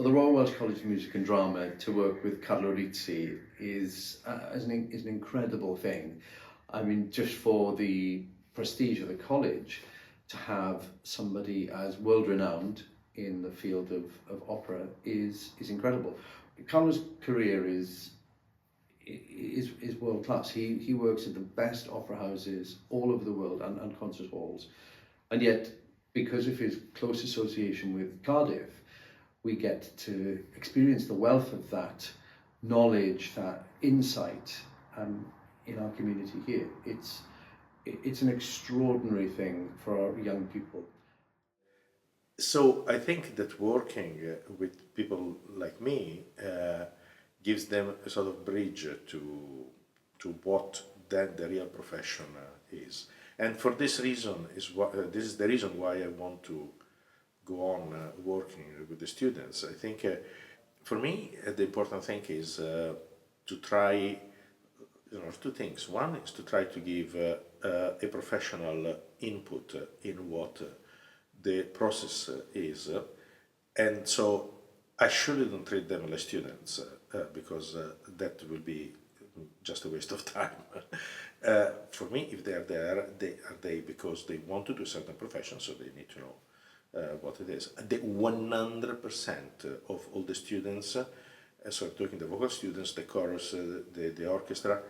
For the Royal Welsh College of Music and Drama to work with Carlo Rizzi is an incredible thing. I mean, just for the prestige of the college, to have somebody as world renowned in the field of opera is incredible. Carlo's career is world class. He works at the best opera houses all over the world and concert halls, and yet because of his close association with Cardiff, we get to experience the wealth of that knowledge, that insight in our community here. It's an extraordinary thing for our young people. So I think that working with people like me gives them a sort of bridge to what then the real profession is. And for this reason this is the reason why I want to go on working with the students. I think for me the important thing is to try, two things. One is to try to give a professional input in what the process is, and so I surely don't treat them as students because that will be just a waste of time. For me, if they are there, they are there because they want to do certain profession, so they need to know what it is. The 100% of all the students, so I'm talking the vocal students, the chorus, the orchestra,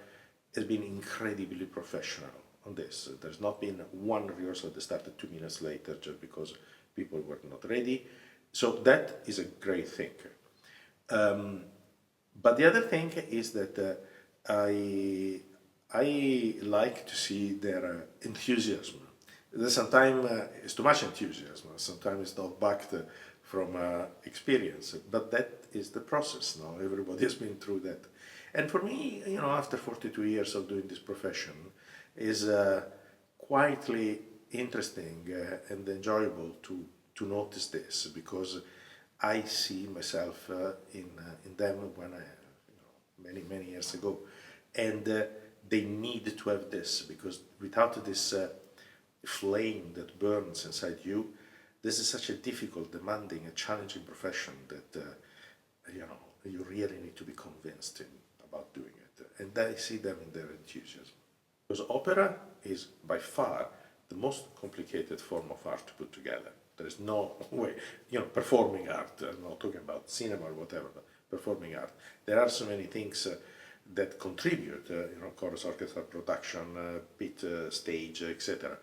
has been incredibly professional on this. There's not been one rehearsal that started 2 minutes later just because people were not ready. So that is a great thing. But the other thing is that I like to see their enthusiasm. Sometimes it's too much enthusiasm, sometimes it's not backed from experience, but that is the process now. Everybody has been through that. And for me, after 42 years of doing this profession, is quietly interesting and enjoyable to notice this, because I see myself in them when many years ago, and they need to have this, because without this flame that burns inside you, this is such a difficult, demanding, and challenging profession that you really need to be convinced about doing it, and I see them in their enthusiasm. Because opera is by far the most complicated form of art to put together. There is no way, performing art, I'm not talking about cinema or whatever, but performing art. There are so many things that contribute, chorus, orchestra, production, pit, stage, etc.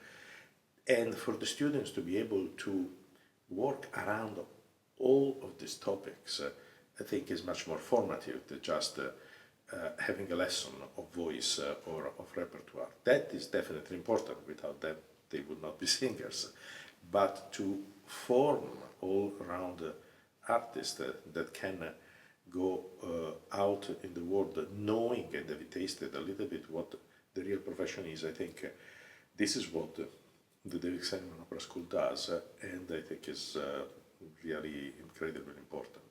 And for the students to be able to work around all of these topics, I think is much more formative than just having a lesson of voice or of repertoire. That is definitely important. Without that, they would not be singers. But to form all-round artists that can go out in the world knowing and have tasted a little bit what the real profession is, I think this is what the David Simon Opera School does, and I think is really incredibly important.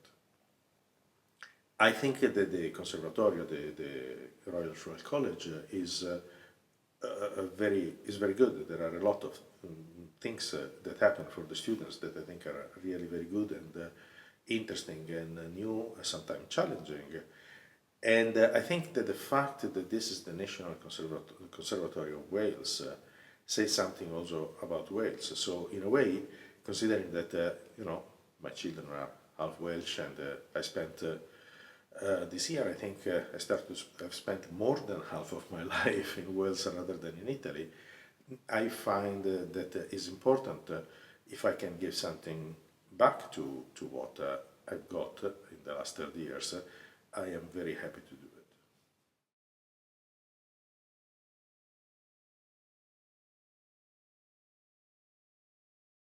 I think that the Conservatorio, the Royal Welsh College, is very good. There are a lot of things that happen for the students that I think are really very good and interesting and new, sometimes challenging. And I think that the fact that this is the National Conservatory of Wales says something also about Wales. So in a way, considering that my children are half Welsh, and I spent this year, I think I've spent more than half of my life in Wales rather than in Italy. I find that it's important if I can give something back to what I've got in the last 30 years. I am very happy to do it.